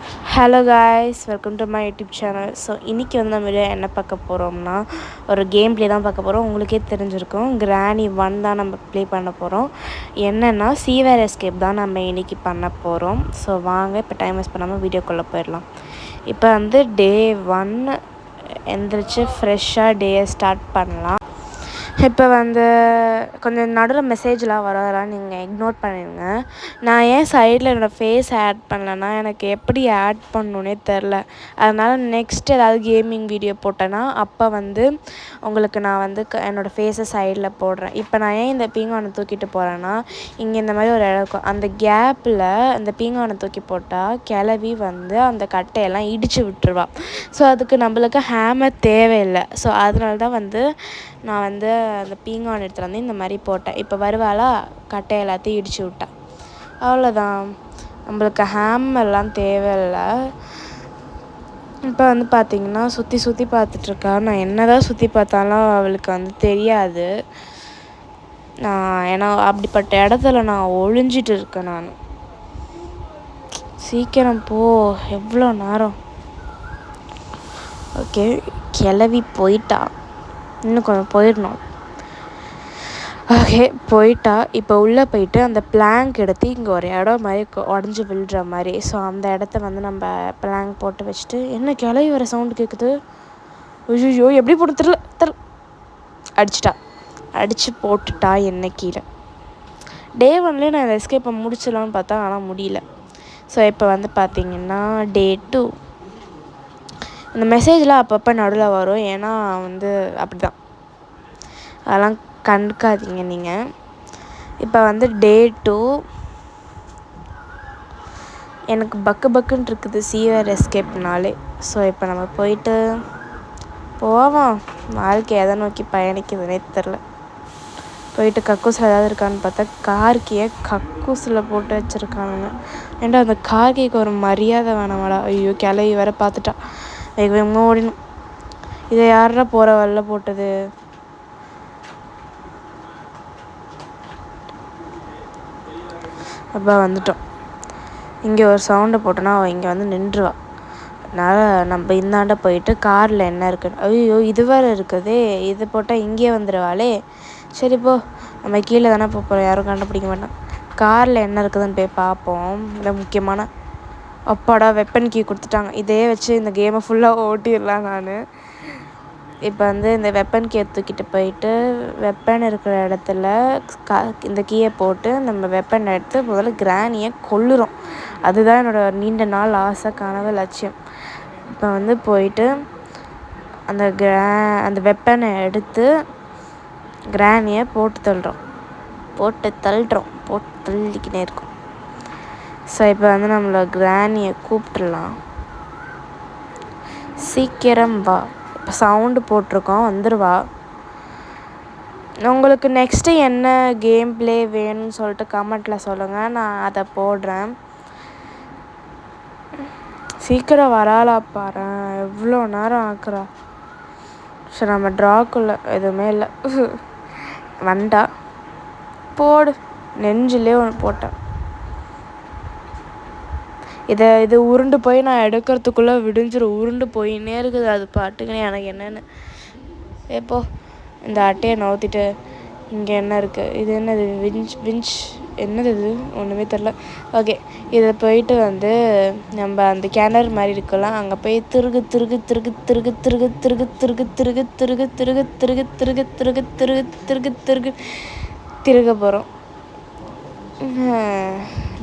Hello guys, welcome to my YouTube channel. So இன்றைக்கி வந்து நம்ம என்ன பார்க்க போகிறோம்னா, ஒரு கேம் ப்ளே தான் பார்க்க போகிறோம். உங்களுக்கே தெரிஞ்சிருக்கும், கிராணி 1 தான் நம்ம ப்ளே பண்ண போகிறோம். என்னென்னா சீவேர் எஸ்கேப் தான் நம்ம இன்றைக்கி பண்ண போகிறோம். ஸோ வாங்க இப்போ டைம் வேஸ்ட் பண்ணாமல் வீடியோக்குள்ளே போயிடலாம். இப்போ வந்து டே 1 எந்திரிச்சு ஃப்ரெஷ்ஷாக டேயை ஸ்டார்ட் பண்ணலாம். இப்போ வந்து கொஞ்சம் நடுவில் மெசேஜ்லாம் வரதெல்லாம் நீங்கள் இக்னோர் பண்ணிடுங்க. நான் ஏன் சைடில் என்னோடய ஃபேஸ் ஆட் பண்ணலைன்னா எனக்கு எப்படி ஆட் பண்ணணுன்னே தெரில. அதனால் நெக்ஸ்ட் ஏதாவது கேமிங் வீடியோ போட்டேன்னா அப்போ வந்து உங்களுக்கு நான் வந்து என்னோடய ஃபேஸை சைடில் போடுறேன். இப்போ நான் ஏன் இந்த பீங்கானை தூக்கிட்டு போகிறேன்னா, இங்கே இந்த மாதிரி ஒரு இடம் இருக்கும். அந்த கேப்பில் அந்த பீங்கானை தூக்கி போட்டால் கிளவி வந்து அந்த கட்டையெல்லாம் இடித்து விட்டுருவா. ஸோ அதுக்கு நம்மளுக்கு ஹேமர் தேவையில்லை. ஸோ அதனால தான் வந்து நான் வந்து அந்த பீங்கான் எடுத்துகிட்டு வந்து இந்த மாதிரி போட்டேன். இப்போ வருவாளா, கட்டை எல்லாத்தையும் இடித்து விட்டா. அவ்வளோதான், நம்மளுக்கு ஹேமெல்லாம் தேவையில்லை. இப்போ வந்து பார்த்திங்கன்னா சுற்றி பார்த்துட்ருக்கா. நான் என்ன தான் சுற்றி பார்த்தாலும் அவளுக்கு வந்து தெரியாது. ஏன்னா அப்படிப்பட்ட இடத்துல நான் ஒளிஞ்சிட்டு இருக்கேன். நான் சீக்கிரம் போ, எவ்வளோ நேரம். ஓகே, கிளவி போயிட்டா, இன்னும் கொஞ்சம் போயிடணும். ஓகே, போயிட்டா. இப்போ உள்ளே போயிட்டு அந்த பிளாங்க் எடுத்து இங்கே ஒரு இடம் மாதிரி உடஞ்சி விழுற மாதிரி. ஸோ அந்த இடத்த வந்து நம்ம பிளாங்க் போட்டு வச்சுட்டு, என்ன கிளவி வர சவுண்டு கேட்குது, ஐயோ எப்படி போட்டு தெரில அடிச்சிட்டா, அடித்து போட்டுட்டா என்ன கீழே. டே 1 நான் இந்த எஸ்கேப்பை முடிச்சிடலான்னு பார்த்தா, ஆனால் முடியல. ஸோ இப்போ வந்து பார்த்திங்கன்னா டே 2. இந்த மெசேஜ்லாம் அப்பப்போ நடுவில் வரும், ஏன்னா வந்து அப்படி தான், அதெல்லாம் கண்டுக்காதீங்க நீங்கள். இப்போ வந்து டே 2 எனக்கு பக்குன்னு இருக்குது சீவேர் எஸ்கேப்னாலே. ஸோ இப்போ நம்ம போயிட்டு போவோம். வாழ்க்கை எதை நோக்கி பயணிக்குதுன்னே தெரில. போயிட்டு கக்கூஸில் ஏதாவது இருக்கான்னு பார்த்தா கார்கியை கக்கூஸில் போட்டு வச்சுருக்கானுங்க. ஏன்டா அந்த கார்கிக்கு ஒரு மரியாதை வேணாமாடா. ஐயோ, கிளவி வேற பார்த்துட்டா, வேகமாக ஓடினும். இதை யாரா போகிற வரல போட்டது. அப்போ வந்துட்டோம். இங்கே ஒரு சவுண்டை போட்டோன்னா அவள் இங்கே வந்து நின்றுவா. அதனால் நம்ம இந்தாண்ட போயிட்டு காரில் என்ன இருக்குன்னு, ஐயோ இது வேறு இருக்குதே, இது போட்டால் இங்கேயே வந்துடுவாளே. சரி போ, நம்ம கீழே தானே போகிறோம், யாரும் கண்டுபிடிக்க மாட்டோம். காரில் என்ன இருக்குதுன்னு போய் பார்ப்போம். இந்த முக்கியமான அப்பாடா வெப்பன் கீ கொடுத்துட்டாங்க. இதே வச்சு இந்த கேமை ஃபுல்லாக ஓட்டிடலாம் நான். இப்போ வந்து இந்த வெப்பன் கீயை தூக்கிட்டு போயிட்டு வெப்பன் இருக்கிற இடத்துல இந்த கீயை போட்டு நம்ம வெப்பன் எடுத்து முதல்ல கிராணியை கொல்லுறோம். அதுதான் என்னோடய நீண்ட நாள் ஆசை, கனவு, லட்சியம். இப்போ வந்து போயிட்டு அந்த வெப்பனை எடுத்து கிராணியை போட்டு தள்ளிக்கினே இருக்கும். ஸோ இப்போ வந்து நம்மளை கிராணியை கூப்பிட்டுடலாம். சீக்கிரம் வா. இப்போ சவுண்டு போட்டிருக்கோம், வந்துடுவா. உங்களுக்கு நெக்ஸ்ட்டு என்ன கேம் ப்ளே வேணும்னு சொல்லிட்டு கமெண்ட்டில் சொல்லுங்கள், நான் அதை போடுறேன். சீக்கிரம் வராளா பாரு, எவ்வளோ நேரம் ஆக்குறா. சரி, நம்ம ட்ராக்குள்ளே எதுவுமே இல்லை. வண்டா போடு, நெஞ்சிலே ஒன்று போட்டேன். இது உருண்டு போய் நான் எடுக்கிறதுக்குள்ளே விடிஞ்சிரும். உருண்டு போயின்னே இருக்குது அது பாட்டுக்குன்னு. எனக்கு என்னென்னு எப்போ இந்த அட்டையை நவுத்திட்டு இங்கே என்ன இருக்குது, இது என்னது, விஞ்ச் என்னது, இது ஒன்றுமே தெரில. ஓகே, இதை போயிட்டு வந்து நம்ம அந்த கிணறு மாதிரி இருக்கலாம், அங்கே போய் திருக போகிறோம்.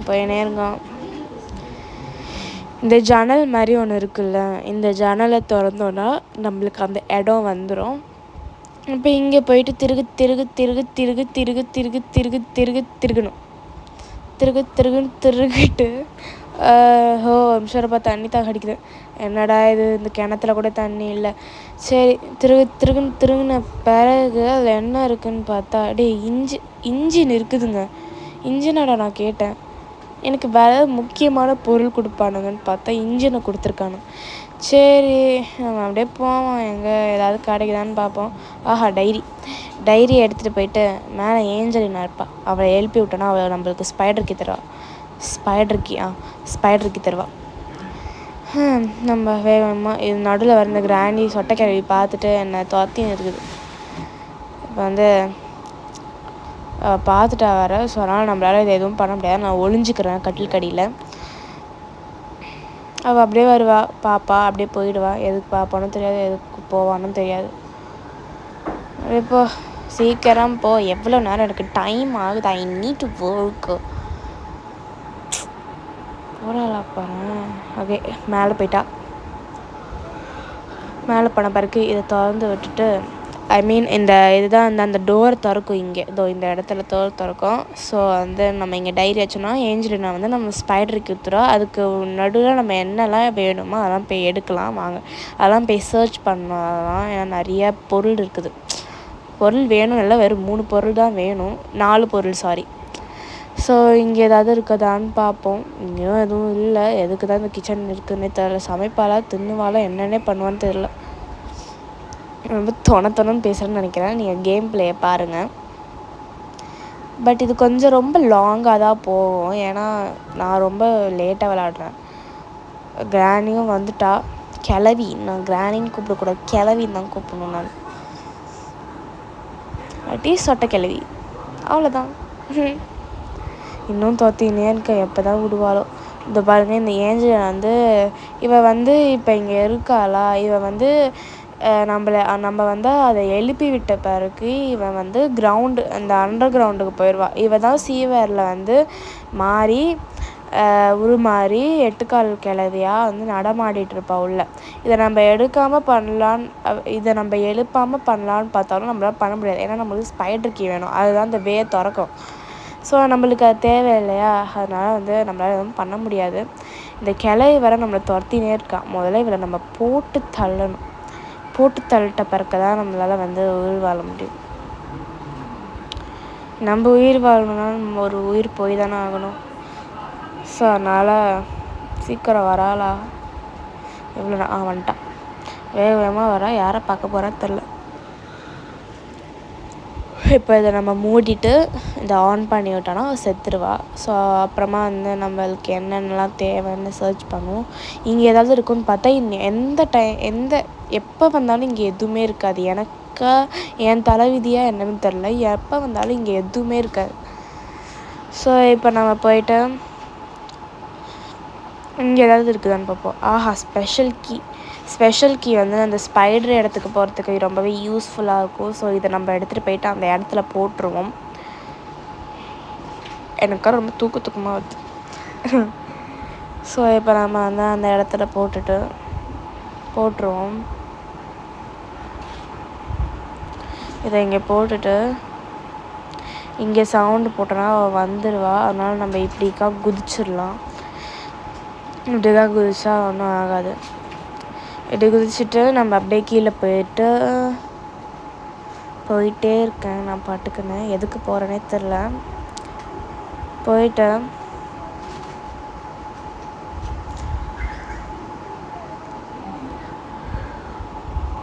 போயினே இருக்கோம். இந்த ஜன்னல் மாதிரி ஒன்று இருக்குல்ல, இந்த ஜன்னலை திறந்தோன்னா நம்மளுக்கு அந்த இடம் வந்துடும். இப்போ இங்கே போயிட்டு திருகணும். திருகிட்டு நிமிஷம்ப்பா தண்ணி தான் கடிக்குது. என்னடா இது, இந்த கிணத்துல கூட தண்ணி இல்லை. சரி, திருகுன பிறகு அதில் என்ன இருக்குதுன்னு பார்த்தா, இன்ஜின் இருக்குதுங்க. இன்ஜினோட நான் கேட்டேன், எனக்கு வேறு முக்கியமான பொருள் கொடுப்பானுங்கன்னு பார்த்தா இன்ஜினை கொடுத்துருக்கானு. சரி, நம்ம அப்படியே போவோம், எங்கே ஏதாவது கிடைக்குதான்னு பார்ப்போம். ஆஹா, டைரி எடுத்துகிட்டு போயிட்டு மேலே ஏஞ்சலினா இருப்பா, அவளை எழுப்பி விட்டோன்னா அவளை நம்மளுக்கு ஸ்பைடர் கீ தருவா. நம்ம வேகமாக இது நடுவில் வர இந்த கிராண்டி சொட்டைக்கிழவி பார்த்துட்டு என்னை துரத்தின்னு இருக்குது. இப்போ வந்து பார்த்துட்டா வர. ஸோ அதனால் நம்மளால் இது எதுவும் பண்ண முடியாது. நான் ஒளிஞ்சிக்கிறேன் கட்டில் கடியில். அவள் அப்படியே வருவா, பாப்பா அப்படியே போயிடுவா. எதுக்கு பார்ப்பானும் தெரியாது, எதுக்கு போவானும் தெரியாது. இப்போ சீக்கிரம் போ, எவ்வளோ நேரம் எனக்கு டைம் ஆகுது, ஐ நீட் டு ஒர்க்கு. போகிறாளா பாரு. ஓகே, மேலே போயிட்டா. மேலே போன பிறகு இதை திறந்து விட்டுட்டு ஐ மீன் இந்த இதுதான் அந்த டோர் திறக்கும். இங்கே இதோ இந்த இடத்துல டோர் திறக்கும். ஸோ வந்து நம்ம இங்கே டைரி வச்சோன்னா ஏஞ்சலினா வந்து நம்ம ஸ்பைடருக்கு ஊற்றுறோம். அதுக்கு நடுவில் நம்ம என்னெல்லாம் வேணுமோ அதெல்லாம் போய் எடுக்கலாம் வாங்க. அதெல்லாம் போய் சர்ச் பண்ணலாம். ஏன்னா நிறைய பொருள் இருக்குது. பொருள் வேணும் இல்லை, வெறும் 3 பொருள் தான் வேணும், 4 பொருள் சாரி. ஸோ இங்கே ஏதாவது இருக்குதான்னு பார்ப்போம். இங்கேயும் எதுவும் இல்லை. எதுக்கு தான் இந்த கிச்சன் இருக்குதுன்னே தெரில. சமைப்பாலா தின்னுவாலா என்னென்னே பண்ணுவான்னு தெரில. ரொம்ப தொணன்னு பேசுகிறேன்னு நினைக்கிறேன். நீங்கள் கேம் பிளேயை பாருங்கள். பட் இது கொஞ்சம் ரொம்ப லாங்காக தான் போகும். ஏன்னா நான் ரொம்ப லேட்டாக விளாட்றேன். கிராணியும் வந்துட்டா. கிளவி, நான் கிராணின்னு கூப்பிடக்கூடாது, கிளவின்னு தான் கூப்பிடணும். நான் அட்டி சொட்டை கிளவி, அவ்வளோதான். இன்னும் தோத்தினே இருக்க, எப்போ தான் விடுவாளோ. இந்த பாருங்கள், இந்த ஏஞ்சல் வந்து இவள் வந்து இப்போ இங்கே இருக்காளா, இவள் வந்து நம்ம வந்து அதை எழுப்பி விட்ட பிறகு இவன் வந்து கிரவுண்டு, அந்த அண்டர் கிரவுண்டுக்கு போயிடுவா. இவள் தான் சீவரில் வந்து மாறி உருமாறி 8 கால் கிளவியாக வந்து நடமாடிட்டுருப்பா உள்ள. இதை நம்ம இதை நம்ம எழுப்பாமல் பண்ணலான்னு பார்த்தாலும் நம்மளால் பண்ண முடியாது. ஏன்னா நம்மளுக்கு ஸ்பைடர் கீ வேணும், அதுதான் இந்த வே திறக்கும். ஸோ நம்மளுக்கு அது தேவை இல்லையா, அதனால் வந்து நம்மளால் எதுவும் பண்ண முடியாது. இந்த கிளவி வர நம்மளை துரத்தினே இருக்கான். முதல்ல இவளை நம்ம போட்டு தள்ளணும். போட்டு தள்ளிட்ட பிறகு தான் நம்மளால் வந்து உயிர் வாழ முடியும். நம்ம உயிர் வாழணும்னா நம்ம ஒரு உயிர் போய் தானே ஆகணும். ஸோ அதனால் சீக்கிரம் வராளா, எவ்வளோ வந்துட்டான். வேகமாக வரா. யாரை பார்க்க போகிறான்னு தெரில. இப்போ இதை நம்ம மூடிட்டு இதை ஆன் பண்ணி விட்டோன்னா செத்துருவா. ஸோ அப்புறமா வந்து நம்மளுக்கு என்னென்னலாம் தேவைன்னு சர்ச் பண்ணுவோம். இங்கே ஏதாவது இருக்குன்னு பார்த்தா எப்போ வந்தாலும் இங்கே எதுவுமே இருக்காது. எனக்கு என் தலைவிதியாக என்னன்னு தெரில, எப்போ வந்தாலும் இங்கே எதுவுமே இருக்காது. ஸோ இப்போ நம்ம போயிட்டு இங்கே ஏதாவது இருக்குதான்னு பார்ப்போம். ஆஹா, ஸ்பெஷல் கீ வந்து அந்த ஸ்பைடர் இடத்துக்கு போகிறதுக்கு ரொம்பவே யூஸ்ஃபுல்லாக இருக்கும். ஸோ இதை நம்ம எடுத்துகிட்டு போயிட்டு அந்த இடத்துல போட்டுருவோம். எனக்கு ரொம்ப தூக்கமாக வருது. ஸோ இப்போ நம்ம வந்து அந்த இடத்துல போட்டுருவோம். இதை இங்கே போட்டுட்டு இங்கே சவுண்டு போட்டோன்னா அவள் வந்துடுவா. அதனால் நம்ம இப்படிக்கா குதிச்சிடலாம். இப்படிதான் குதிச்சா ஒன்றும் ஆகாது. இப்படி குதிச்சுட்டு நம்ம அப்படியே கீழே போயிட்டே இருக்கேன். நான் பாட்டுக்குன்னு எதுக்கு போகிறேனே தெரில.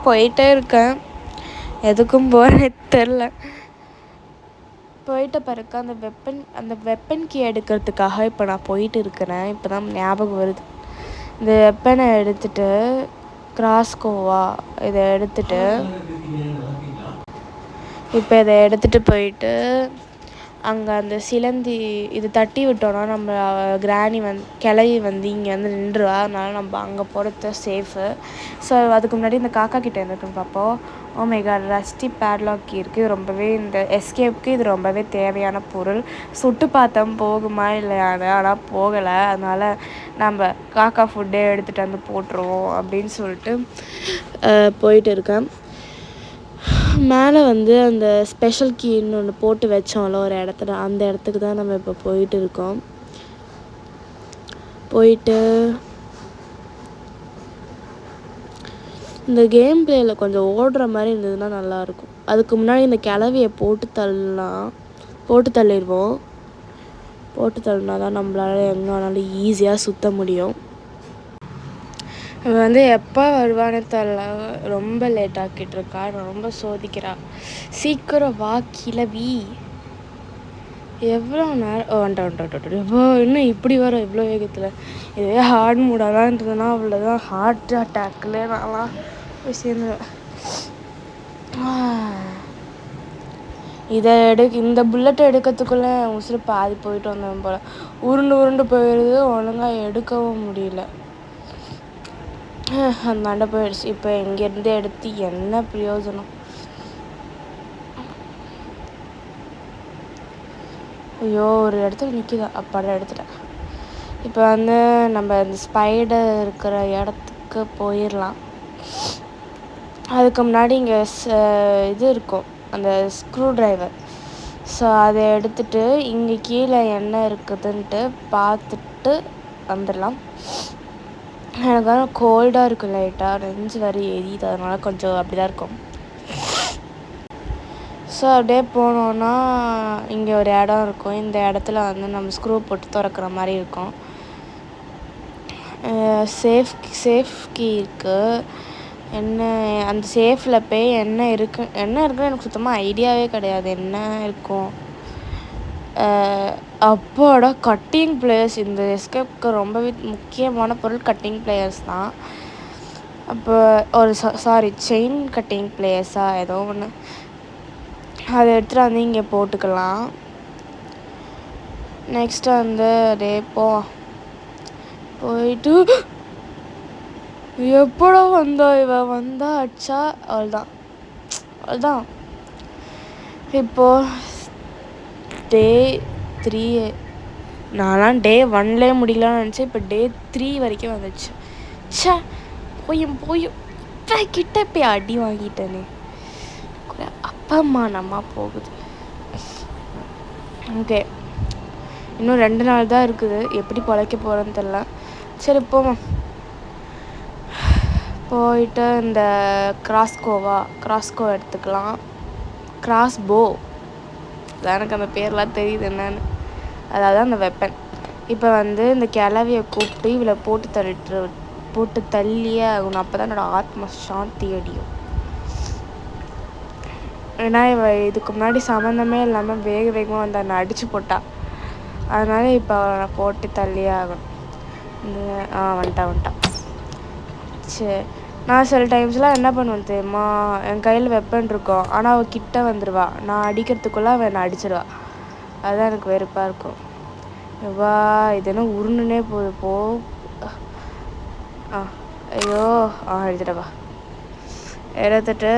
போயிட்டே இருக்கேன், எதுக்கும் போகிறேனே தெரில. போயிட்ட பிறகு அந்த வெப்பன் கீ எடுக்கிறதுக்காக இப்போ நான் போயிட்டு இருக்கிறேன். இப்போ தான் ஞாபகம் வருது. இந்த வெப்பனை எடுத்துகிட்டு கிராஸ்கோவா இதை எடுத்துகிட்டு இப்போ இதை எடுத்துகிட்டு போயிட்டு அங்கே அந்த சிலந்தி இது தட்டி விட்டோன்னா நம்ம கிராணி கிளவி இங்கே வந்து நின்றுவா. அதனால நம்ம அங்கே போகிறது சேஃபு. ஸோ அதுக்கு முன்னாடி இந்த காக்கா கிட்டே இருக்குன்னு பார்ப்போம். Oh my God, rusty padlock இருக்குது. ரொம்பவே இந்த எஸ்கேப்புக்கு இது ரொம்பவே தேவையான பொருள். சுட்டு பார்த்தோம் போகுமா இல்லையான்னு, ஆனால் போகலை. அதனால் நம்ம காக்கா ஃபுட்டே எடுத்துகிட்டு வந்து போட்டுருவோம் அப்படின்னு சொல்லிட்டு போயிட்டு இருக்கேன். மேலே வந்து அந்த ஸ்பெஷல் கீன்னு ஒன்று போட்டு வச்சோம்ல ஒரு இடத்துல, அந்த இடத்துக்கு தான் நம்ம இப்போ போயிட்டு இருக்கோம். இந்த கேம் பிளேயில் கொஞ்சம் ஓடுற மாதிரி இருந்ததுன்னா நல்லாயிருக்கும். அதுக்கு முன்னாடி இந்த கிளவியை போட்டு தள்ளிடுவோம். போட்டு தள்ளினா தான் நம்மளால எங்கே வேணாலும் ஈஸியாக சுற்ற முடியும். அவள் வந்து எப்போ வருவானே தெரில, ரொம்ப லேட் ஆக்கிட்டு இருக்கா, ரொம்ப சோதிக்கிறா. சீக்கிரம் வா கிளவி, எவ்வளோ நேரம் வந்துட்டேன் எவ்வளோ இன்னும் இப்படி வரும் இவ்வளோ வேகத்தில். இதே ஹார்ட் மூடாக தான் இருந்ததுன்னா அவ்வளோதான், ஹார்ட் அட்டாக்கில் நான்லாம் போய் சேர்ந்துருவேன். இந்த புல்லட்டை எடுக்கிறதுக்குள்ளே உசுறு பாதி போயிட்டு வந்தேன் போல். உருண்டு போயிடுது, ஒழுங்காக எடுக்கவும் முடியல. அந்தாண்ட போயிடுச்சு. இப்போ இங்கேருந்து எடுத்து என்ன பிரயோஜனம்? ஐயோ, ஒரு இடத்துல நிற்கிதா, அப்பாட எடுத்துட்டேன். இப்போ வந்து நம்ம இந்த ஸ்பைடர் இருக்கிற இடத்துக்கு போயிடலாம். அதுக்கு முன்னாடி இங்கே இது இருக்கும், அந்த ஸ்க்ரூ ட்ரைவர். ஸோ அதை எடுத்துகிட்டு இங்கே கீழே என்ன இருக்குதுன்ட்டு பார்த்துட்டு வந்துடலாம். எனக்கு வந்து கோல்டாக இருக்குது, லைட்டாக நெஞ்சு வேறு எரியுது, அதனால கொஞ்சம் அப்படி தான் இருக்கும். ஸோ அப்படியே போனோன்னா இங்கே ஒரு இடம் இருக்கும். இந்த இடத்துல வந்து நம்ம ஸ்க்ரூ போட்டு திறக்கிற மாதிரி இருக்கும். சேஃப் கீ இருக்குது. என்ன அந்த சேஃபில் போய் என்ன இருக்குன்னு எனக்கு சுத்தமாக ஐடியாவே கிடையாது என்ன இருக்கும். அப்போட கட்டிங் பிளேயர்ஸ், இந்த எஸ்கேப்க்கு ரொம்பவே முக்கியமான பொருள் கட்டிங் பிளேயர்ஸ் தான். அப்போ ஒரு செயின் கட்டிங் பிளேயர்ஸாக ஏதோ ஒன்று, அதை எடுத்துகிட்டு வந்து இங்கே போட்டுக்கலாம். நெக்ஸ்ட்டு வந்து அதே போயிட்டு எப்படோ இவன் வந்தா அடிச்சா அவ்வளோதான். இப்போது டே 3 நான்லாம் டே 1லே முடியலான்னு நினச்சேன். இப்போ டே 3 வரைக்கும் வந்துச்சு. போயும் கிட்ட போய் அடி வாங்கிட்டேனே. அப்பா அம்மா நம்ம போகுது. ஓகே, இன்னும் 2 நாள் தான் இருக்குது. எப்படி பொழைக்க போகிறேன்னு தெரில. சரி போவோம். போயிட்டு இந்த கிராஸ்கோ எடுத்துக்கலாம். கிராஸ்போ, எனக்கு அந்த பேர்லாம் தெரியுது என்னன்னு. அதாவது அந்த வெப்பன். இப்போ வந்து இந்த கிளவியை கூப்பிட்டு இவளை போட்டு தள்ளியே ஆகணும். அப்போ தான் என்னோடய ஆத்ம சாந்தி அடியும். ஏன்னா இதுக்கு முன்னாடி சம்மந்தமே இல்லாமல் வேகமாக வந்து என்னை அடித்து போட்டா. அதனால் இப்போ அவளை போட்டு தள்ளியே ஆகணும். வந்துட்டான். சரி, நான் சில டைம்ஸ்லாம் என்ன பண்ணுவேன் தெரியுமா, என் கையில் வெப்பன் இருக்கும், ஆனால் அவள் கிட்ட வந்துடுவா. நான் அடிக்கிறதுக்குள்ளே அவன் என்னை அடிச்சிடுவா. அதுதான் எனக்கு வெறுப்பாக இருக்கும். இது என்ன உருணுனே போகுது ஐயோ, எடுத்துட்டு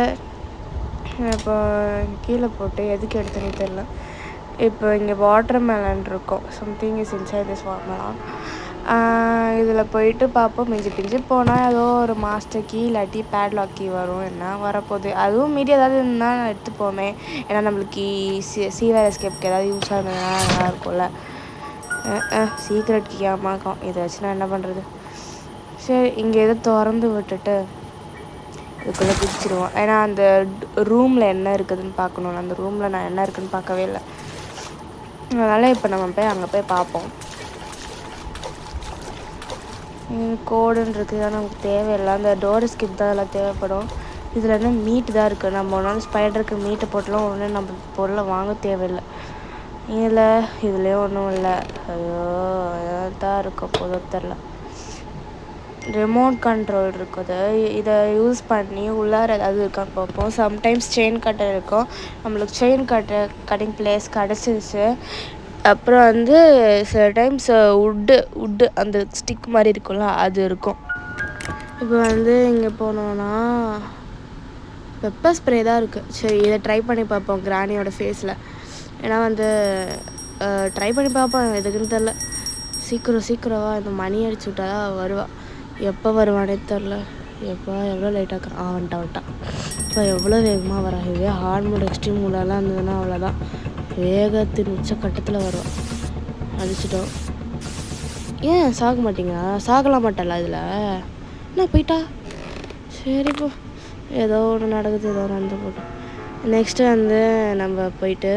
இப்போ கீழே போட்டு எதுக்கு எடுத்தேன்னு தெரியல. இப்போ இங்கே வாட்டர் மெலன் இருக்கும். Something is inside this water melon. இதில் போயிட்டு பார்ப்போம். மிஞ்சி போனால் ஏதோ ஒரு மாஸ்டர் கீ இல்லாட்டி பேட்லாக் கீ வரும். என்ன வரப்போகுது, அதுவும் மீறி ஏதாவது இருந்தால் நான் எடுத்துப்போமே. ஏன்னா நம்மளுக்கு சீவர் எஸ்கேப்க்கு ஏதாவது யூஸ் ஆகுதுன்னா நல்லா இருக்கும்ல. சீக்ரெட் கீ ஆமாக்கும். இதை வச்சு நான் என்ன பண்ணுறது. சரி, இங்கே எதோ திறந்து விட்டுட்டு இதுக்குள்ளே குதிச்சிடுவோம். ஏன்னா அந்த ரூமில் என்ன இருக்குதுன்னு பார்க்கணும். அந்த ரூமில் நான் என்ன இருக்குதுன்னு பார்க்கவே இல்லை. அதனால் இப்போ நம்ம போய் அங்கே போய் பார்ப்போம். கோடுன்னு இருக்குது, ஆனால் நமக்கு தேவையில்லை. அந்த டோர் ஸ்கிப் தான் அதெல்லாம் தேவைப்படும். இதில் என்ன மீட்டு தான் இருக்குது. நம்ம ஒன்றாலும் ஸ்பைடருக்கு மீட்டை போட்டலாம் ஒன்று நம்ம பொருளை வாங்க தேவையில்லை. இதுலேயே ஒன்றும் இல்லை. ஐயோ, தான் இருக்கும் போதும் தெரில. ரிமோட் கண்ட்ரோல் இருக்குது. இதை யூஸ் பண்ணி உள்ளார ஏதாவது இருக்கான்னு பார்ப்போம். சம்டைம்ஸ் செயின் கட்டர் இருக்கும். நம்மளுக்கு செயின் கட்டிங் பிளேஸ் கிடச்சிருச்சு. அப்புறம் வந்து சில டைம்ஸ் உட்டு அந்த ஸ்டிக் மாதிரி இருக்கும்ல, அது இருக்கும். இப்போ வந்து இங்கே போனோன்னா பெப்பர் ஸ்ப்ரே தான் இருக்குது. சரி, இதை ட்ரை பண்ணி பார்ப்போம் கிராணியோட ஃபேஸில். ஏன்னா வந்து ட்ரை பண்ணி பார்ப்போம், எதுக்குன்னு தெரில. சீக்கிரமாக இந்த மணி அடிச்சு விட்டா தான் வருவாள். எப்போ வருவானே தெரில. எவ்வளோ லைட்டாக வந்துட்டான். இப்போ எவ்வளோ வேகமாக வரா. இதுவே ஹார்ட் மூட் எக்ஸ்ட்ரீம் மூடெல்லாம் இருந்ததுன்னா அவ்வளோதான், வேகத்தின் உச்சக்கட்டத்தில் வருவான். அடிச்சிட்டோம். ஏன் சாகலாம் மாட்டாளா இதில்? என்ன போயிட்டா? சரிப்போ, ஏதோ ஒன்று நடக்குது, ஏதோ நடந்து போட்டோம். நெக்ஸ்ட்டு வந்து நம்ம போயிட்டு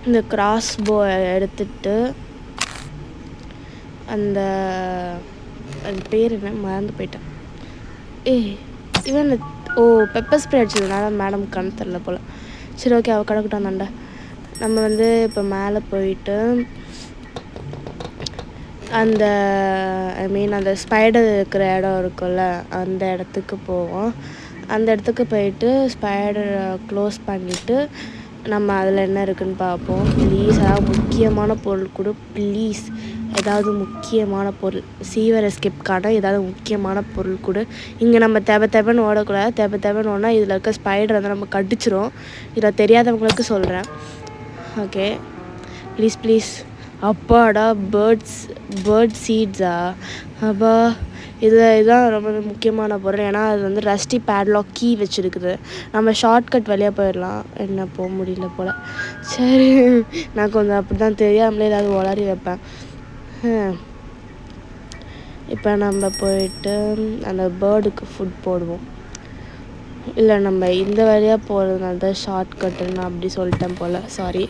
இந்த கிராஸ்போ எடுத்துட்டு அது பேர் என்ன மறந்து போயிட்டேன். இவன் பெப்பர் ஸ்ப்ரே அடிச்சதுனால மேடம் கண் தெரில போல். சரி, ஓகே, அவள் கிடக்கட்டான் தாண்டா. நம்ம வந்து இப்போ மேலே போயிட்டு அந்த அந்த ஸ்பைடர் இருக்கிற இடம் இருக்குல்ல, அந்த இடத்துக்கு போவோம். அந்த இடத்துக்கு போயிட்டு ஸ்பைடரை க்ளோஸ் பண்ணிவிட்டு நம்ம அதில் என்ன இருக்குதுன்னு பார்ப்போம். ப்ளீஸ் ஏதாவது முக்கியமான பொருள் கூட, ப்ளீஸ் ஏதாவது முக்கியமான பொருள், சீவர் எஸ்கேப்கான ஏதாவது முக்கியமான பொருள் கூட. இங்கே நம்ம தேவைன்னு ஓடக்கூடாது. தேவைன்னு ஓடனா இதில் இருக்க ஸ்பைடர் வந்து நம்ம கடிச்சிரும். இதை தெரியாதவங்களுக்கு சொல்கிறேன். Okay, please. அப்பாடா, பேர்ட் சீட்ஸா? அப்பா, இதுதான் ரொம்ப முக்கியமான பொருள். ஏன்னா அது வந்து ரஸ்டி பேட்லாக் கீ வச்சுருக்குது. நம்ம ஷார்ட்கட் வழியாக போயிடலாம். என்ன போக முடியல போல். சரி, நான் கொஞ்சம் அப்படி தான் தெரியாமலே ஏதாவது உளறி வைப்பேன். இப்போ நம்ம போயிட்டு அந்த பேர்டுக்கு ஃபுட் போடுவோம். இல்லை, நம்ம இந்த வழியாக போகிறதுனால தான் ஷார்ட்கட்டுன்னு நான் அப்படி சொல்லிட்டேன் போல். சாரி.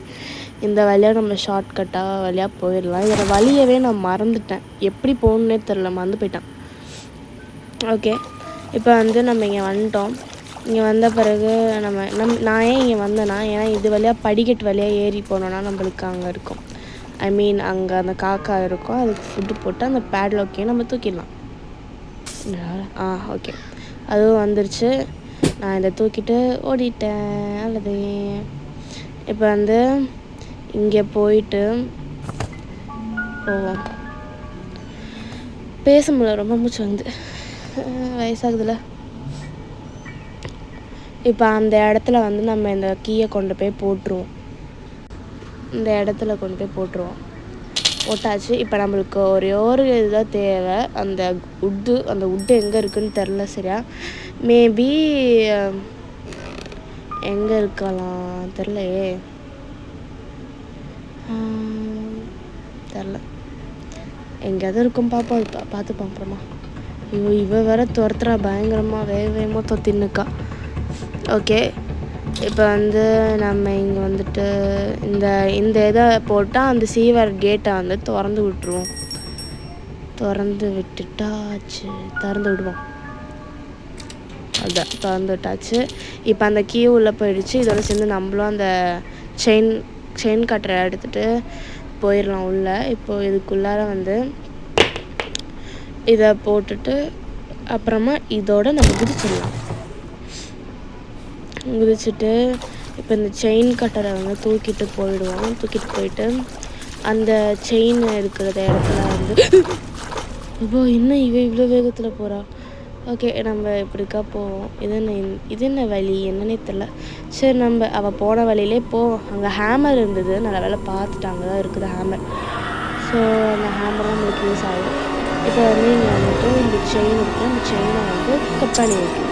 இந்த வழியாக நம்ம ஷார்ட்கட்டாக வழியாக போயிடலாம். இதோட வழியவே நான் மறந்துட்டேன். எப்படி போகணுன்னே தெரில, மறந்து போயிட்டேன். ஓகே, இப்போ வந்து நம்ம இங்கே வந்துட்டோம். இங்கே வந்த பிறகு நான் ஏன் இங்கே வந்தேன்னா, ஏன்னா இது வழியாக படிக்கட்டு வழியாக ஏறி போனோன்னா நம்மளுக்கு அங்கே இருக்கும். அங்கே அந்த காக்கா இருக்கும். அதுக்கு ஃபுட்டு போட்டு அந்த பேட்லாக்கையும் நம்ம தூக்கிடலாம். ஓகே, அதுவும் வந்துருச்சு. நான் இதை தூக்கிட்டு ஓடிட்டேன். அல்லது இப்போ வந்து இங்கே போயிட்டு போவோம். பேச முடியல, ரொம்ப மூச்சு வந்து வயசாகுதுல. இப்போ அந்த இடத்துல வந்து நம்ம இந்த கீயை கொண்டு போய் போட்டுருவோம். போட்டாச்சு. இப்போ நம்மளுக்கு ஒரே ஒரு இதுதான் தேவை. அந்த உட்டு எங்கே இருக்குதுன்னு தெரில சரியா. மேபி எங்கே இருக்கலாம் தெரிலையே, தெரில. எங்கேயாவது இருக்கும், பார்த்துப்போம் அப்புறமா. இவ வேற துரத்துறா பயங்கரமாக, வேகமாக தொத்தின்னுக்கா. ஓகே, இப்போ வந்து நம்ம இங்கே வந்துட்டு இந்த இதை போட்டால் அந்த சீவர் கேட்டை வந்து திறந்து விட்டுருவோம். திறந்து விடுவோம். அதுதான், திறந்து விட்டாச்சு. இப்போ அந்த கீ உள்ளே போயிடுச்சு. இதோட சேர்ந்து நம்மளும் அந்த செயின் கட்டரை எடுத்துகிட்டு போயிடலாம் உள்ளே. இப்போது இதுக்குள்ளார வந்து இதை போட்டுட்டு அப்புறமா இதோட நம்ம குதிச்சுட்டு இப்போ இந்த செயின் கட்டரை வந்து தூக்கிட்டு போயிட்டு அந்த செயின் இருக்கிற இடத்துல வந்து இன்னும் இவ்வளோ வேகத்தில் போகிறா. ஓகே, நம்ம இப்படிக்கா போவோம். இது என்ன வழி என்னன்னே தெரில. சரி, நம்ம அவள் போன வழியிலே போவோம். அங்கே ஹேமர் இருந்தது, நல்ல வேலை பார்த்துட்டாங்க தான் இருக்குது ஹேமர். ஸோ அந்த ஹேமர் நம்மளுக்கு யூஸ் ஆகும். இப்போ வந்து இங்கே வந்துட்டு இந்த செயின் இருக்குது. அந்த செயினை வந்து கட் பண்ணி வைக்கும்.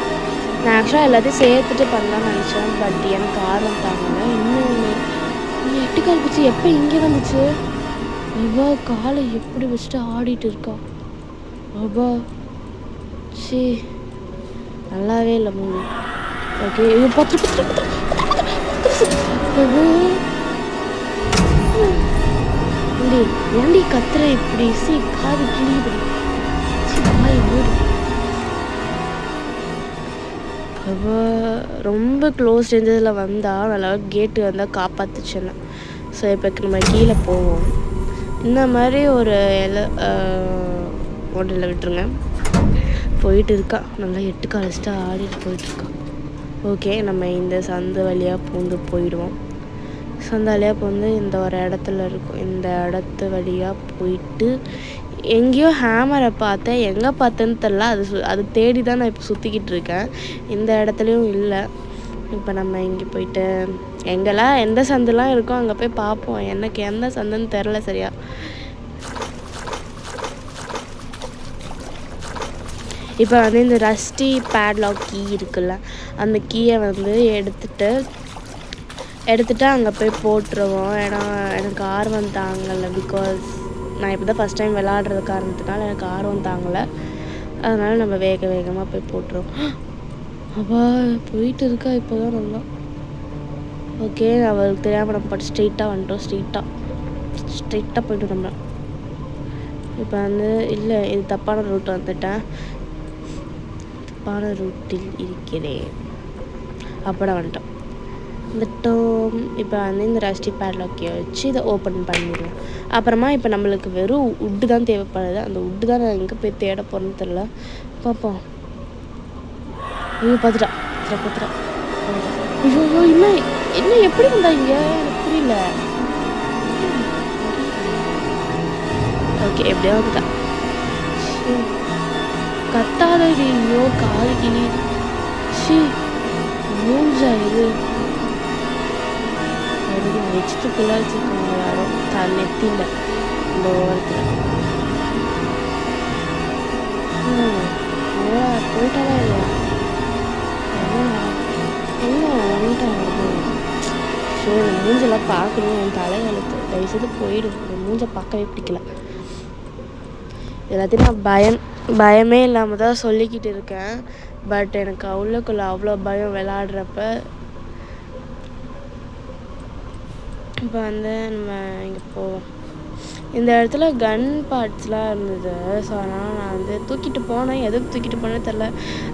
நான் ஆக்சுவலாக எல்லாத்தையும் சேர்த்துட்டு பண்ணலாம்னு நினச்சேன். பட் எனக்கு ஆர்வம் தாங்கலை. இன்னும் இந்த எட்டுக்கால் பூச்சி எப்போ இங்கே வந்துச்சு? இவா காலை எப்படி வச்சுட்டு ஆடிட்டு இருக்கா. சரி, நல்லாவே இல்லை மூவி. ஓகே, இது ஏண்டி கத்துற இப்படி? காது கிளியுது. ரொம்ப க்ளோஸ் ரேஞ்சஸில் வந்தால் நல்லா கேட்டு வந்தால் காப்பாற்றுச்சுன்னு. ஸோ இப்போ நம்ம கீழே போவோம். இந்த மாதிரி ஒரு ஹோட்டலில் விட்டுருங்க. போயிட்டு இருக்கா, நல்லா 8 கால் வச்சுட்டு ஆடிட்டு போயிட்டுருக்கா. ஓகே, நம்ம இந்த சந்து வழியாக பூந்து போயிடுவோம். சந்து வழியாக பூந்து இந்த ஒரு இடத்துல இருக்கும். இந்த இடத்து வழியாக போயிட்டு எங்கேயோ ஹேமரை பார்த்தேன். எங்கே பார்த்தேன்னு தெரில. அது தேடி தான் நான் இப்போ சுற்றிக்கிட்டு இருக்கேன். இந்த இடத்துலையும் இல்லை. இப்போ நம்ம இங்கே போயிட்டு எங்கெல்லாம் எந்த சந்துலாம் இருக்கோ அங்கே போய் பார்ப்போம். எனக்கு எந்த சந்துன்னு தெரில சரியா. இப்போ வந்து இந்த ரஸ்டி பேட்லாக் கீ இருக்குல்ல, அந்த கீயை வந்து எடுத்துகிட்டு அங்கே போய் போட்டுருவோம். ஏன்னா எனக்கு ஆர்வம் தாங்கலை. பிகாஸ் நான் இப்போ தான் ஃபஸ்ட் டைம் விளாடுறது காரணத்தினால எனக்கு ஆர்வம் தாங்கலை. அதனால் நம்ம வேகமாக போய் போட்டுருவோம். அப்பா போயிட்டு இருக்கா இப்போ தான் நல்லா. ஓகே, அவருக்கு தெரியாமல் நம்ம பாட்டு ஸ்ட்ரெயிட்டாக வந்துட்டோம். ஸ்ட்ரெயிட்டாக போய்ட்டு நம்ம இப்போ வந்து இல்லை, இது தப்பான ரூட் வந்துட்டேன். தப்பான ரூட்டில் இருக்கிறேன். அப்படா வந்துட்டோம். வந்துட்டோம். இப்போ வந்து இந்த ரஸ்டி பேட்லாக்கை வச்சு இதை ஓப்பன் பண்ணிடலாம். அப்புறமா இப்போ நம்மளுக்கு வெறும் உட்டு தான் தேவைப்படுது. அந்த உட்டு தான் நான் எங்கே போய் தேட போகிறேன்னு தெரில. பார்ப்போம். ஐயோ பார்த்துட்டா பார்த்துட்டா. ஐயோ ஐயோ இன்னும் என்ன எப்படி வந்தா இங்கே எனக்கு புரியல. ஓகே எப்படியா வந்துட்டா. கத்தாத ஐயோ காது கிளி ஷி மூஞ்சா இது வச்சுட்டுக்குள்ளே வச்சுருக்காங்க யாரோ நெத்தியில் இந்த ஓரத்தில். போயிட்டாலே இல்லையா என்ன வந்துட்டாங்க. ஷோ இந்த மூஞ்செல்லாம் பார்க்கணும். என் தலையெழுத்து தயவுசெய்து போயிடும். இந்த மூஞ்சை பார்க்கவே பிடிக்கல. எல்லாத்தையும் நான் பயமே இல்லாமல் தான் சொல்லிக்கிட்டு இருக்கேன். பட் எனக்கு உள்ளக்குள்ளே அவ்வளோ பயம் விளாடுறப்ப. இப்போ வந்து நம்ம இங்கே போவோம். இந்த இடத்துல கன் பார்ட்ஸ்லாம் இருந்தது. ஸோ அதனால் நான் வந்து தூக்கிட்டு போனேன். எதுக்கு தூக்கிட்டு போனேன்னு தெரில.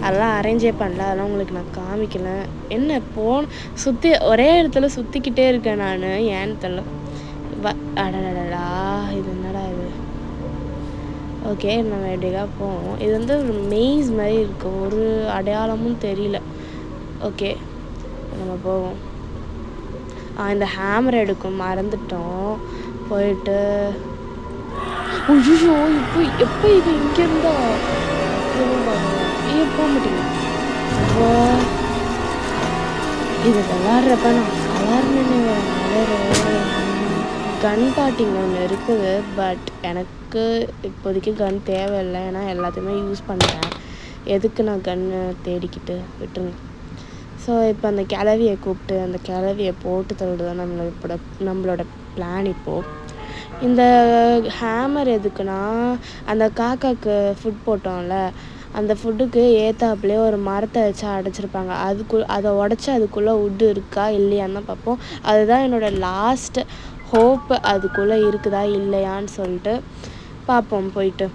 அதெல்லாம் அரேஞ்சே பண்ணல. அதெல்லாம் உங்களுக்கு நான் காமிக்கல. என்ன சுற்றி ஒரே இடத்துல சுற்றிக்கிட்டே இருக்கேன் நான். ஏன்னு தெரில. அடடடா இது என்னடா இது. ஓகே நம்ம எப்படிக்கா போவோம். இது வந்து ஒரு மெய்ஸ் மாதிரி இருக்குது. ஒரு அடையாளமும் தெரியல. ஓகே நம்ம போவோம். இந்த ஹேமரை எடுக்கும் மறந்துட்டோம். போயிட்டு ஐயோ எப்போ இது இங்கே இருந்தா போக மாட்டேங்க. அப்போ இது விளாட்றப்ப நான் கலர்னு கன் பாட்டிங்க ஒன்று இருக்குது. பட் எனக்கு இப்போதைக்கு கன் தேவையில்லை. ஏன்னா எல்லாத்தையுமே யூஸ் பண்ணுறேன். எதுக்கு நான் கன்னு தேடிக்கிட்டு விட்டுருங்க. ஸோ இப்போ அந்த கிளவியை கூப்பிட்டு அந்த கிளவியை போட்டு தள்ளுறது தான் நம்மளோட பிளான். இப்போது இந்த ஹேமர் எதுக்குன்னா அந்த காக்காவுக்கு ஃபுட் போட்டோம்ல, அந்த ஃபுட்டுக்கு ஏற்றாப்புலேயே ஒரு மரத்தை வச்சு அடைச்சிருப்பாங்க. அதை உடச்சி அதுக்குள்ளே உட்டு இருக்கா இல்லையான்னு தான் பார்ப்போம். அதுதான் என்னோடய லாஸ்ட் ஹோப். அதுக்குள்ளே இருக்குதா இல்லையான்னு சொல்லிட்டு பார்ப்போம் போயிட்டு.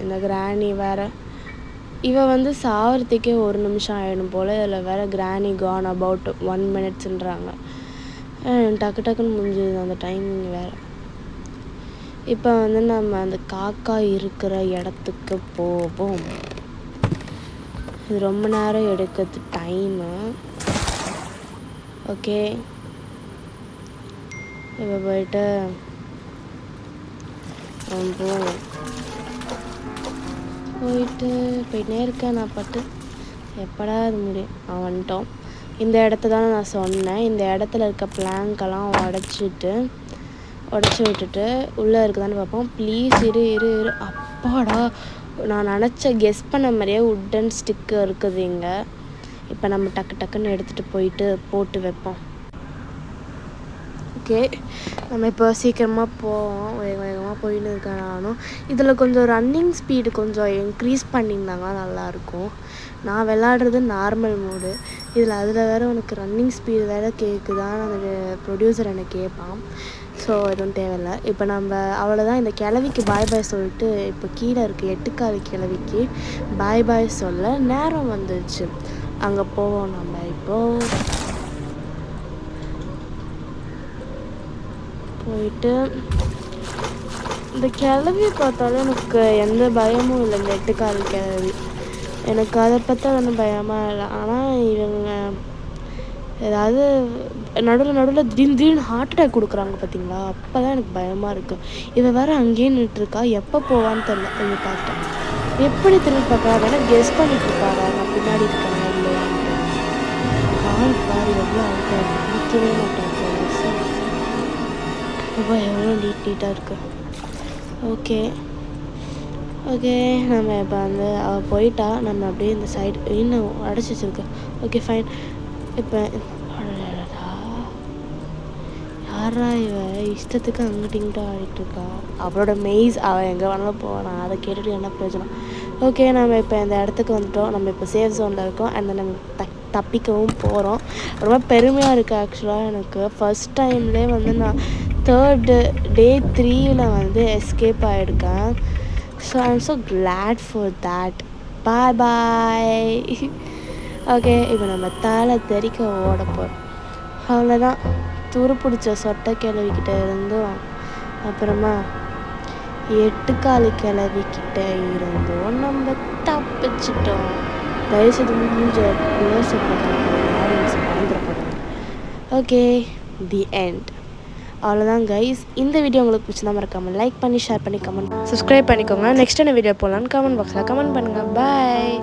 இந்த கிராணி வேறு வந்து சாவறதுக்கே 1 நிமிஷம் ஆகிடும் போல். இதில் வேறு கிராணி கான் அபவுட் 1 minutesன்றாங்க. டக்கு டக்குன்னு முடிஞ்சுது அந்த டைமிங் வேறு. இப்போ வந்து நம்ம அந்த காக்கா இருக்கிற இடத்துக்கு போவோம். இது ரொம்ப நேரம் எடுக்கிறது டைமு. ஓகே இப்போ போயிட்டு போயிட்டே இருக்கேன். நான் பட்டு எப்படா அது முடியும். வந்துட்டோம். இந்த இடத்த தானே நான் சொன்னேன். இந்த இடத்துல இருக்க பிளாங்கெல்லாம் உடச்சி விட்டுட்டு உள்ளே இருக்குதான்னு பார்ப்போம். ப்ளீஸ் இரு. அப்பாடா நான் கெஸ் பண்ண மாதிரியே உட்டன் ஸ்டிக்கு இருக்குது இங்கே. இப்போ நம்ம டக்குன்னு எடுத்துகிட்டு போயிட்டு போட்டு வைப்போம். ஓகே நம்ம இப்போ சீக்கிரமாக போவோம். வேகமாக போயின்னு இருக்கேன் நானும். இதில் கொஞ்சம் ரன்னிங் ஸ்பீடு கொஞ்சம் இன்க்ரீஸ் பண்ணியிருந்தாங்க நல்லாயிருக்கும். நான் விளாடுறது நார்மல் மோடு. அதில் வேறு உனக்கு ரன்னிங் ஸ்பீடு வேறு கேட்குதான்னு அந்த ப்ரொடியூசர் எனக்கு கேட்பான். ஸோ எதுவும் தேவையில்லை. இப்போ நம்ம அவ்வளோதான். இந்த கிளவிக்கு பாய் சொல்லிட்டு இப்போ கீழே இருக்குது 8 கிளவிக்கு பாய் சொல்ல நேரம் வந்துடுச்சு. அங்கே போவோம் நம்ம இப்போது. போயிட்டு இந்த கிளவியை பார்த்தாலும் எனக்கு எந்த பயமும் இல்லை. இந்த 8 கிளவி எனக்கு அதை பார்த்தா ஒன்றும் பயமாக இல்லை. ஆனால் இவங்க ஏதாவது நடுவில் திடீர்னு ஹார்ட் அட்டாக் கொடுக்குறாங்க பார்த்தீங்களா, அப்போ தான் எனக்கு பயமாக இருக்குது. இதை வேறு அங்கேயே நின்றுட்டுருக்கா. எப்போ போவான்னு தெரில. இதை பார்த்தேன் எப்படி திரும்பி பார்க்கறா. வேணா கெஸ் பண்ணிட்டு இருப்பாரா நான் பின்னாடி இருக்கேன் இல்லையான்ட்டு. கால் பாரு எவ்வளோ அழுக்காக இருக்குது. நிற்கவே மாட்டேன். ரொம்ப எவ்வளோ நீட்டாக இருக்குது. ஓகே நம்ம இப்போ வந்து அவள் போயிட்டா. நம்ம அப்படியே இந்த சைடு இன்னும் அடைச்சி வச்சுருக்கேன். Okay fine. இப்போ யாரா இவ இஷ்டத்துக்கு அங்கிட்ட ஆடிட்டுருக்கா. அவளோட மெய்ஸ் அவள் எங்கே வேணாலும் போவான். அதை கேட்டுட்டு என்ன பிரயோஜனம். ஓகே நம்ம இப்போ இந்த இடத்துக்கு வந்துட்டோம். நம்ம இப்போ சேஃப் ஜோனில் இருக்கோம். அந்த நம்ம தப்பிக்கவும் போகிறோம். ரொம்ப பெருமையாக இருக்குது ஆக்சுவலாக. எனக்கு ஃபஸ்ட் டைம்லேயே வந்து நான் 3rd day 3ல் வந்து எஸ்கேப் ஆகிருக்கேன். So I am so glad for that. Bye. Okay, இப்போ நம்ம தலை தெறிக்க ஓட போகிறோம். அவ்வளோதான். துரு பிடிச்ச சொட்டை கிளவிக்கிட்ட இருந்தும் அப்புறமா 8 காலு கிளவிக்கிட்ட இருந்தும் நம்ம தப்பிச்சிட்டோம். தயவுசெய்து மூஞ்ச க்ளோஸ் பண்ணுறாங்க, ஆடியன்ஸ் பயந்துடப்படுறாங்க. Okay, the end. அவ்வளோதான் கைஸ். இந்த வீடியோ உங்களுக்கு பிடிச்சிருந்தா மறக்காமல் லைக் பண்ணி ஷேர் பண்ணி கமெண்ட் சப்ஸ்கிரைப் பண்ணிக்கோங்க. நெக்ஸ்ட் என்ன வீடியோ போகலான்னு கமெண்ட் பாக்ஸில் கமெண்ட் பண்ணுங்கள். பாய்.